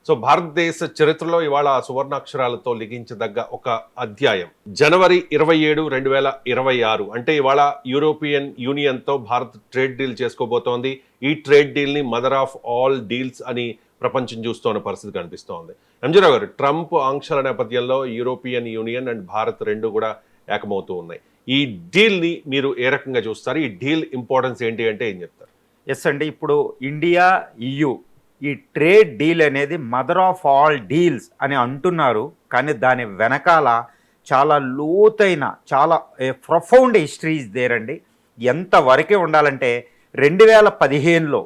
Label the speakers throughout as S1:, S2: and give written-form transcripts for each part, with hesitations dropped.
S1: So భారతదేశ చరిత్రలో ఇవాళ సువర్ణాక్షరాలతో లిఖించదగ్గ ఒక అధ్యాయం జనవరి 27, 2026 అంటే ఇవాళ యూరోపియన్ యూనియన్తో భారత్ ట్రేడ్ డీల్ చేసుకోబోతోంది. ఈ ట్రేడ్ డీల్ని మదర్ ఆఫ్ ఆల్ డీల్స్ అని ప్రపంచం చూస్తున్న పరిస్థితి కనిపిస్తోంది. ఎంజీరావు గారు, ట్రంప్ ఆంక్షల నేపథ్యంలో యూరోపియన్ యూనియన్ అండ్ భారత్ రెండు కూడా ఏకమవుతూ ఉన్నాయి. ఈ డీల్ని మీరు ఏ రకంగా చూస్తారు? ఈ డీల్ ఇంపార్టెన్స్ ఏంటి అంటే ఏం చెప్తారు?
S2: ఎస్ అండి, ఇప్పుడు ఇండియా EU ఈ ట్రేడ్ డీల్ అనేది మదర్ ఆఫ్ ఆల్ డీల్స్ అని అంటున్నారు, కానీ దాని వెనకాల చాలా లోతైన చాలా ప్రొఫౌండ్ హిస్టరీస్ దేరండి. ఎంతవరకే ఉండాలంటే 2015లో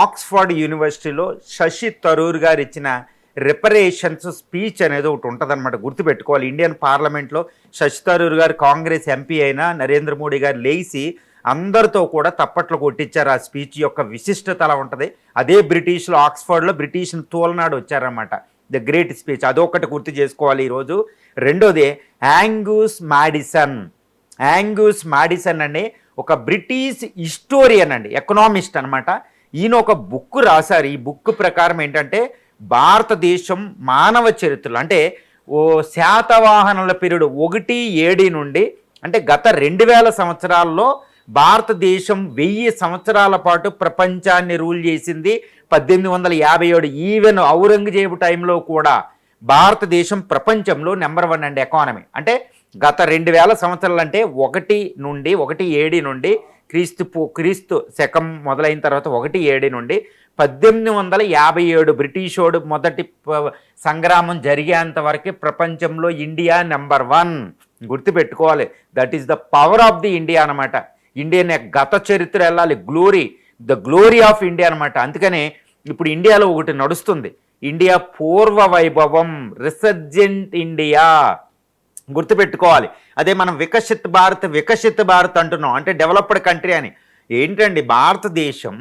S2: ఆక్స్ఫర్డ్ యూనివర్సిటీలో శశి థరూర్ గారు ఇచ్చిన రిపరేషన్స్ స్పీచ్ అనేది ఒకటి ఉంటుందన్నమాట, గుర్తుపెట్టుకోవాలి. ఇండియన్ పార్లమెంట్లో శశి థరూర్ గారు కాంగ్రెస్ ఎంపీ అయినా నరేంద్ర మోడీ గారు లేచి అందరితో కూడా తప్పట్లు కొట్టించారు. ఆ స్పీచ్ యొక్క విశిష్టత అలా ఉంటుంది. అదే బ్రిటిష్లో ఆక్స్ఫర్డ్లో బ్రిటిష్ని తోలనాడు వచ్చారన్నమాట, ద గ్రేట్ స్పీచ్. అదొకటి గుర్తు చేసుకోవాలి ఈరోజు. రెండోది యాంగూస్ మాడిసన్ అనే ఒక బ్రిటిష్ హిస్టోరియన్ అండి, ఎకనామిస్ట్ అనమాట. ఈయన ఒక బుక్ రాశారు. ఈ బుక్ ప్రకారం ఏంటంటే భారతదేశం మానవ చరిత్రలు అంటే శాతవాహనుల పీరియడ్ 1 AD నుండి అంటే గత 2000 సంవత్సరాల్లో భారతదేశం 1000 సంవత్సరాల పాటు ప్రపంచాన్ని రూల్ చేసింది. 1857 ఈవెన్ ఔరంగజేబు టైంలో కూడా భారతదేశం ప్రపంచంలో నెంబర్ 1 అండి ఎకానమీ. అంటే గత 2000 సంవత్సరాలు అంటే 1 AD నుండి క్రీస్తు శకం మొదలైన తర్వాత 1 AD నుండి 1857 బ్రిటిషోడు మొదటి సంగ్రామం జరిగేంత వరకే ప్రపంచంలో ఇండియా నెంబర్ 1. గుర్తుపెట్టుకోవాలి, that is the power of the India అనమాట. ఇండియన్ గత చరిత్ర వెళ్ళాలి, ద గ్లోరీ ఆఫ్ ఇండియా అనమాట. అందుకనే ఇప్పుడు ఇండియాలో ఒకటి నడుస్తుంది, ఇండియా పూర్వ వైభవం, రిసర్జెంట్ ఇండియా. గుర్తుపెట్టుకోవాలి. అదే మనం వికసిత్ భారత్ అంటున్నాం, అంటే డెవలప్డ్ కంట్రీ అని. ఏంటండి భారతదేశం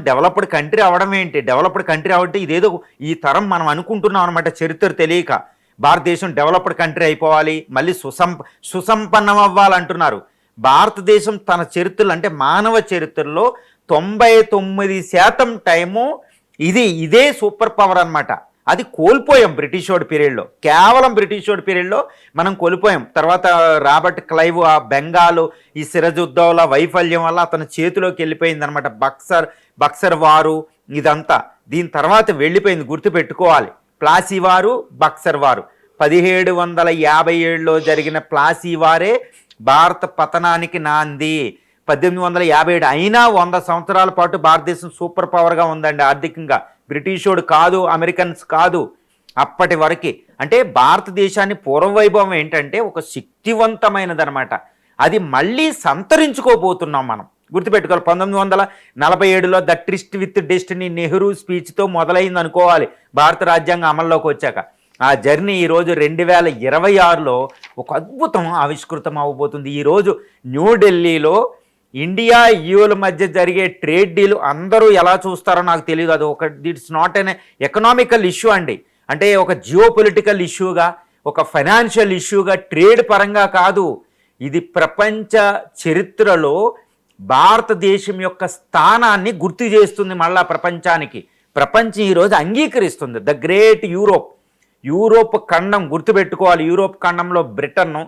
S2: డెవలప్డ్ కంట్రీ అవడం ఏంటి? డెవలప్డ్ కంట్రీ అవ్వడం ఇదేదో ఈ తరం మనం అనుకుంటున్నాం అనమాట, చరిత్ర తెలియక. భారతదేశం డెవలప్డ్ కంట్రీ అయిపోవాలి, మళ్ళీ సుసంపన్నం అవ్వాలంటున్నారు. భారతదేశం తన చరిత్రలు అంటే మానవ చరిత్రలో 99% టైము ఇదే సూపర్ పవర్ అనమాట. అది కోల్పోయాం బ్రిటిషోడ్ పీరియడ్లో, కేవలం బ్రిటిషోడ్ పీరియడ్లో మనం కోల్పోయాం. తర్వాత రాబర్ట్ క్లైవ్ ఆ బెంగాలు ఈ సిరజుద్దౌలా వైఫల్యం వల్ల అతని చేతిలోకి వెళ్ళిపోయింది అనమాట. బక్సర్ వారు ఇదంతా దీని తర్వాత వెళ్ళిపోయింది, గుర్తుపెట్టుకోవాలి. ప్లాసీ వారు, బక్సర్ వారు 1757లో జరిగిన ప్లాసీ వారే భారత పతనానికి నాంది. 1857 అయినా 100 సంవత్సరాల పాటు భారతదేశం సూపర్ పవర్గా ఉందండి ఆర్థికంగా. బ్రిటిషోడు కాదు, అమెరికన్స్ కాదు, అప్పటి వరకు. అంటే భారతదేశాన్ని పూర్వవైభవం ఏంటంటే ఒక శక్తివంతమైనదనమాట. అది మళ్ళీ సంతరించుకోబోతున్నాం మనం, గుర్తుపెట్టుకోవాలి. 1947లో the tryst with destiny Nehru స్పీచ్తో మొదలైంది అనుకోవాలి భారత రాజ్యాంగం అమల్లోకి వచ్చాక. ఆ జర్నీ ఈరోజు 2026లో ఒక అద్భుతం ఆవిష్కృతం అవ్వబోతుంది. ఈరోజు న్యూఢిల్లీలో ఇండియా EUల మధ్య జరిగే ట్రేడ్ డీల్ అందరూ ఎలా చూస్తారో నాకు తెలియదు. అది it's not an economical issue అండి, అంటే ఒక జియో పొలిటికల్ ఇష్యూగా, ఒక ఫైనాన్షియల్ ఇష్యూగా, ట్రేడ్ పరంగా కాదు. ఇది ప్రపంచ చరిత్రలో భారతదేశం యొక్క స్థానాన్ని గుర్తు చేస్తుంది మళ్ళా ప్రపంచానికి. ప్రపంచం ఈరోజు అంగీకరిస్తుంది. ద గ్రేట్ యూరోప్ ఖండం, గుర్తుపెట్టుకోవాలి. యూరోప్ ఖండంలో బ్రిటన్,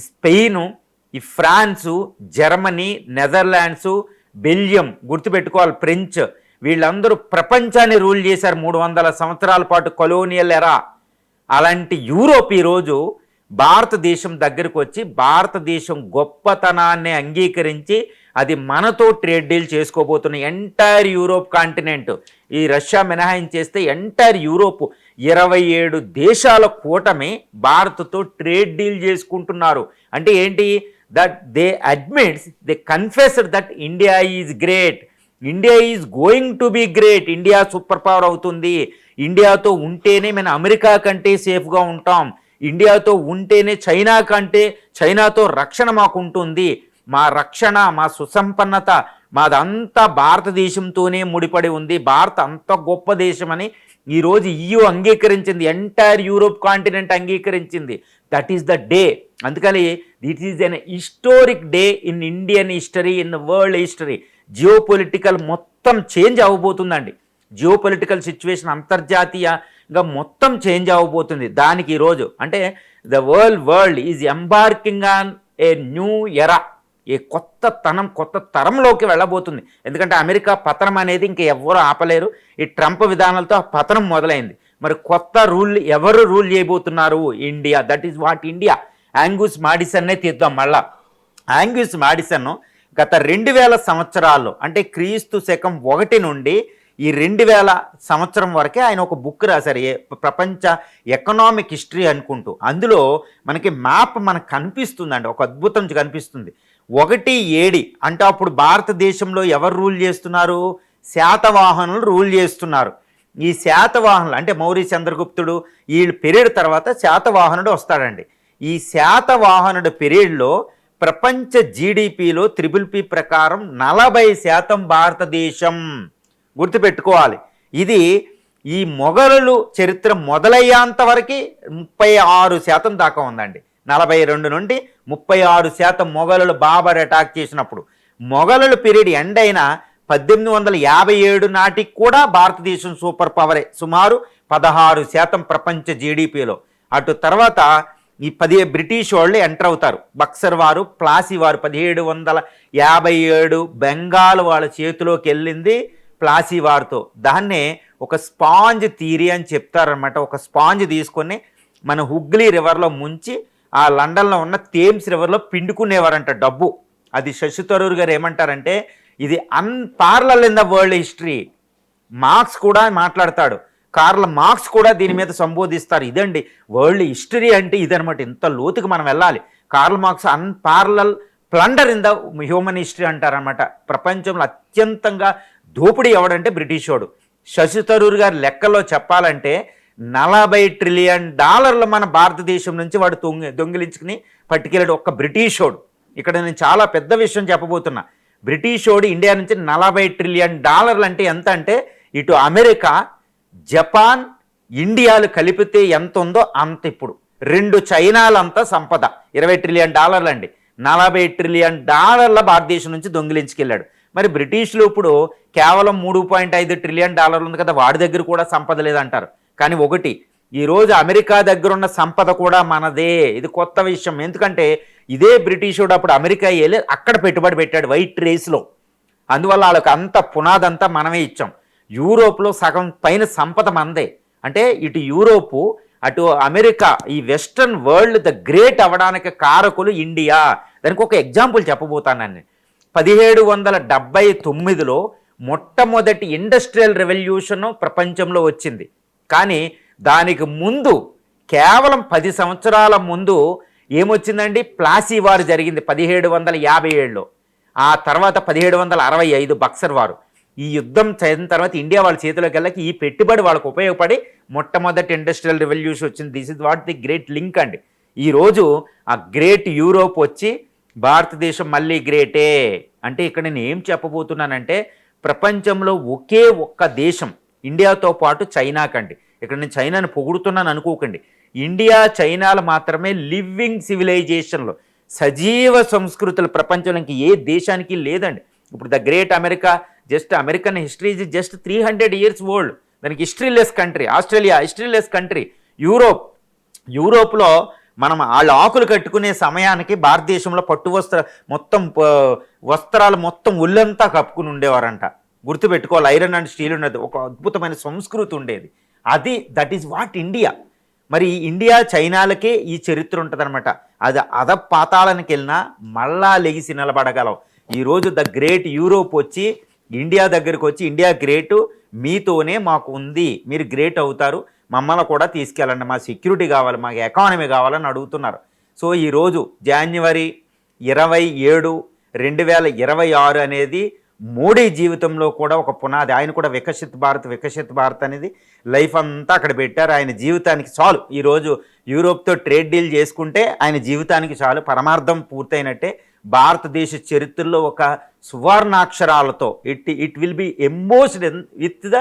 S2: స్పెయిన్, ఈ ఫ్రాన్సు, జర్మనీ, నెదర్లాండ్సు, బెల్జియం, గుర్తుపెట్టుకోవాలి, ఫ్రెంచ్, వీళ్ళందరూ ప్రపంచాన్ని రూల్ చేశారు 300 సంవత్సరాల పాటు, కొలోనియల్ ఎరా. అలాంటి యూరోప్ ఈరోజు భారతదేశం దగ్గరకు వచ్చి భారతదేశం గొప్పతనాన్ని అంగీకరించి అది మనతో ట్రేడ్ డీల్ చేసుకోబోతున్న ఎంటైర్ యూరోప్ కాంటినెంట్, ఈ రష్యా మినహాయించేస్తే ఎంటైర్ యూరోప్ 27 దేశాల కూటమి భారత్తో ట్రేడ్ డీల్ చేసుకుంటున్నారు. అంటే ఏంటి? That they admits, they confessed that India is great, India is going to be great. India super power అవుతుంది. ఇండియాతో ఉంటేనే మనం అమెరికా కంటే సేఫ్గా ఉంటాం. ఇండియాతో ఉంటేనే చైనాతో రక్షణ మాకు ఉంటుంది. మా రక్షణ, మా సుసంపన్నత, మాదంతా భారతదేశంతోనే ముడిపడి ఉంది. భారత్ అంత గొప్ప దేశమని ఈరోజు EU అంగీకరించింది, ఎంటైర్ యూరోప్ కాంటినెంట్ అంగీకరించింది. That is the day. అందుకని this is an historic day in Indian history, in world history. Geo political మొత్తం చేంజ్ అవ్వబోతుందండి. జియో పొలిటికల్ సిచ్యువేషన్ అంతర్జాతీయంగా మొత్తం చేంజ్ అవ్వబోతుంది. దానికి ఈరోజు అంటే the world is embarking on a new era, a కొత్త తరంలోకి వెళ్ళబోతుంది. ఎందుకంటే అమెరికా పతనం అనేది ఇంక ఎవరు ఆపలేరు. ఈ ట్రంప్ విధానాలతో ఆ పతనం మొదలైంది. మరి కొత్త ఎవరు రూల్ చేయబోతున్నారు? India. That is what India. Angus మాడిసన్నే తీద్దాం మళ్ళా. యాంగూస్ మాడిసన్ గత 2000 సంవత్సరాల్లో అంటే క్రీస్తు శకం 1 నుండి ఈ 2000 సంవత్సరం వరకే ఆయన ఒక బుక్ రాశారు, ప్రపంచ ఎకనామిక్ హిస్టరీ అనుకుంటూ. అందులో మనకి మ్యాప్ మనకు కనిపిస్తుందండి, ఒక అద్భుతం కనిపిస్తుంది. 1 అంటే అప్పుడు భారతదేశంలో ఎవరు రూల్ చేస్తున్నారు? శాతవాహనులు రూల్ చేస్తున్నారు. ఈ శాతవాహనులు అంటే మౌర్య చంద్రగుప్తుడు ఈ పీరియడ్ తర్వాత శాతవాహనుడు వస్తాడండి. ఈ శాతవాహనుడు పీరియడ్లో ప్రపంచ జీడిపిలో PPP ప్రకారం 40% భారతదేశం. గుర్తుపెట్టుకోవాలి. ఇది ఈ మొఘలులు చరిత్ర మొదలయ్యేంత వరకు 36% దాకా ఉందండి. 42 నుండి 36% మొఘలులు బాబర్ అటాక్ చేసినప్పుడు. మొఘలుల పీరియడ్ ఎండ్ అయిన 1857 నాటికి కూడా భారతదేశం సూపర్ పవరే, సుమారు 16% ప్రపంచ జీడిపిలో. అటు తర్వాత ఈ బ్రిటిష్ వాళ్ళు ఎంటర్ అవుతారు. బక్సర్ వారు, ప్లాసీ వారు 1757 బెంగాల్ వాళ్ళ చేతిలోకి వెళ్ళింది ప్లాసీ వారితో. దాన్నే ఒక స్పాంజ్ థియరీ అని చెప్తారనమాట. ఒక స్పాంజ్ తీసుకొని మన హుగ్లీ రివర్లో ముంచి ఆ లండన్లో ఉన్న థేమ్స్ రివర్లో పిండుకునేవారంట డబ్బు. అది శశి థరూర్ గారు ఏమంటారంటే ఇది unparalleled in the world history. Marks కూడా మాట్లాడతాడు, కార్ల్ మార్క్స్ కూడా దీని మీద సంబోధిస్తారు. ఇదండి వరల్డ్ హిస్టరీ అంటే ఇదనమాట. ఇంత లోతుకి మనం వెళ్ళాలి. Karl Marx unparalleled plunder in the human history అంటారనమాట. ప్రపంచంలో అత్యంతంగా దోపిడీ ఎవడంటే బ్రిటిష్ వాడు. శశి థరూర్ గారి లెక్కలో చెప్పాలంటే $40 ట్రిలియన్ మన భారతదేశం నుంచి వాడు దొంగిలించుకుని పట్టుకెళ్ళాడు ఒక్క బ్రిటిష్ వాడు. ఇక్కడ నేను చాలా పెద్ద విషయం చెప్పబోతున్నా. బ్రిటిష్ వాడు ఇండియా నుంచి $40 ట్రిలియన్ అంటే ఎంత అంటే ఇటు అమెరికా, జపాన్, ఇండియాలు కలిపితే ఎంత ఉందో అంత. ఇప్పుడు 2 చైనాలంతా సంపద $20 ట్రిలియన్ అండి. $40 ట్రిలియన్ భారతదేశం నుంచి దొంగిలించుకెళ్ళాడు. మరి బ్రిటిష్లు ఇప్పుడు కేవలం $3.5 ట్రిలియన్ ఉంది కదా, వాడి దగ్గర కూడా సంపద లేదంటారు. కానీ ఒకటి, ఈరోజు అమెరికా దగ్గర ఉన్న సంపద కూడా మనదే. ఇది కొత్త విషయం. ఎందుకంటే ఇదే బ్రిటిష్ వాడు అప్పుడు అమెరికా వెళ్ళి అక్కడ పెట్టుబడి పెట్టాడు వైట్ రేస్లో. అందువల్ల వాళ్ళకి అంత పునాదంతా మనమే ఇచ్చాం. యూరోప్లో సగం పైన సంపద మనదే. అంటే ఇటు యూరోపు అటు అమెరికా, ఈ వెస్టర్న్ వరల్డ్ ద గ్రేట్ అవ్వడానికి కారకులు ఇండియా. దానికి ఒక ఎగ్జాంపుల్ చెప్పబోతానండి. 1779లో మొట్టమొదటి ఇండస్ట్రియల్ రెవల్యూషన్ ప్రపంచంలో వచ్చింది. కానీ దానికి ముందు కేవలం 10 సంవత్సరాల ముందు ఏమొచ్చిందండి? ప్లాసీ వారు జరిగింది 1757లో. ఆ తర్వాత 1765 బక్సర్ వారు. ఈ యుద్ధం చేసిన తర్వాత ఇండియా వాళ్ళ చేతిలోకి వెళ్ళక ఈ పెట్టుబడి వాళ్ళకు ఉపయోగపడి మొట్టమొదటి ఇండస్ట్రియల్ రెవల్యూషన్ వచ్చింది. This is what the great link అండి. ఈరోజు ఆ గ్రేట్ యూరోప్ వచ్చి భారతదేశం మళ్ళీ గ్రేటే. అంటే ఇక్కడ నేను ఏం చెప్పబోతున్నానంటే ప్రపంచంలో ఒకే ఒక్క దేశం ఇండియాతో పాటు చైనాకండి. ఇక్కడ నేను చైనాని పొగుడుతున్నాను అనుకోకండి. ఇండియా, చైనాలు మాత్రమే లివింగ్ సివిలైజేషన్లో సజీవ సంస్కృతులు ప్రపంచంలో ఇంక ఏ దేశానికి లేదండి. ఇప్పుడు the great America, just American history is just 300 years old. దానికి historyless country. Australia historyless country. యూరోప్లో మనం వాళ్ళ ఆకులు కట్టుకునే సమయానికి భారతదేశంలో పట్టు మొత్తం వస్త్రాలు మొత్తం ఒళ్ళంతా కప్పుకుని ఉండేవారంట. గుర్తుపెట్టుకోవాలి. ఐరన్ అండ్ స్టీల్ ఉన్నది ఒక అద్భుతమైన సంస్కృతి ఉండేది. అది దట్ ఈజ్ వాట్ ఇండియా. మరి ఇండియా, చైనాలకే ఈ చరిత్ర ఉంటుందన్నమాట. అది పాతాళానికి వెళ్ళినా మళ్ళా లెగిసి నిలబడగలవు. ఈరోజు ద గ్రేట్ యూరోప్ వచ్చి ఇండియా దగ్గరికి వచ్చి ఇండియా గ్రేటు, మీతోనే మాకు ఉంది, మీరు గ్రేట్ అవుతారు, మమ్మల్ని కూడా తీసుకెళ్ళండి, మా సెక్యూరిటీ కావాలి, మాకు ఎకానమీ కావాలని అడుగుతున్నారు. సో ఈరోజు జనవరి 27, 2026 అనేది మోడీ జీవితంలో కూడా ఒక పునాది. ఆయన కూడా వికసిత్ భారత్ అనేది లైఫ్ అంతా అక్కడ పెట్టారు. ఆయన జీవితానికి చాలు. ఈరోజు యూరోప్తో ట్రేడ్ డీల్ చేసుకుంటే ఆయన జీవితానికి చాలు, పరమార్థం పూర్తయినట్టే. భారతదేశ చరిత్రలో ఒక సువర్ణాక్షరాలతో it will be embossed with the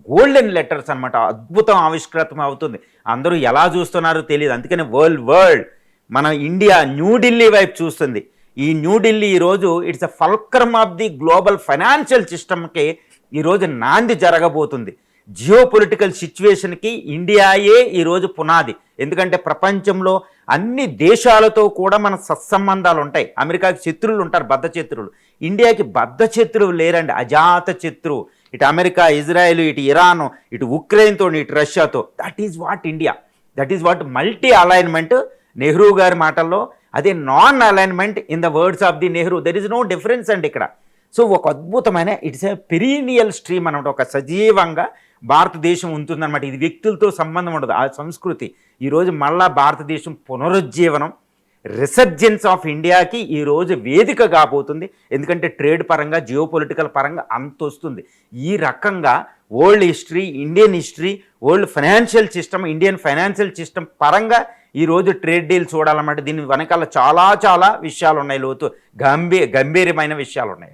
S2: golden letters అనమాట. అద్భుతం ఆవిష్కృతం అవుతుంది. అందరూ ఎలా చూస్తున్నారో తెలియదు. అందుకని వరల్డ్ మన ఇండియా న్యూఢిల్లీ వైపు చూస్తుంది. ఈ న్యూఢిల్లీ ఈరోజు it's a fulcrum of the global financial సిస్టమ్కి ఈరోజు నాంది జరగబోతుంది. జియో పొలిటికల్ సిచ్యువేషన్కి ఇండియాయే ఈరోజు పునాది. ఎందుకంటే ప్రపంచంలో అన్ని దేశాలతో కూడా మన సత్సంబంధాలు ఉంటాయి. అమెరికాకి శత్రువులు ఉంటారు, బద్ధ శత్రువులు. ఇండియాకి బద్ధ శత్రువు లేరండి, అజాత శత్రువు. ఇటు అమెరికా, ఇజ్రాయెల్, ఇటు ఇరాన్, ఇటు ఉక్రెయిన్తో, ఇటు రష్యాతో. That is what India, that is what multi alignment. Nehru గారి మాటల్లో అదే non alignment in the words of the Nehru. There is no difference అండి ఇక్కడ. సో ఒక అద్భుతమైన ఇట్స్ ఏ పెరీనియల్ స్ట్రీమ్ అనమాట. ఒక సజీవంగా భారతదేశం ఉంటుందన్నమాట. ఇది వ్యక్తులతో సంబంధం ఉండదు, ఆ సంస్కృతి. ఈరోజు మళ్ళా భారతదేశం పునరుజ్జీవనం, రిసర్జెన్స్ ఆఫ్ ఇండియాకి ఈరోజు వేదిక కాబోతుంది. ఎందుకంటే ట్రేడ్ పరంగా, జియో పొలిటికల్ పరంగా అంత వస్తుంది. ఈ రకంగా world history, Indian history, world financial system, Indian financial system పరంగా ఈరోజు ట్రేడ్ డీల్ చూడాలన్నమాట. దీని వెనకాల చాలా చాలా విషయాలు ఉన్నాయి, లోతు గంభీరమైన విషయాలు ఉన్నాయి.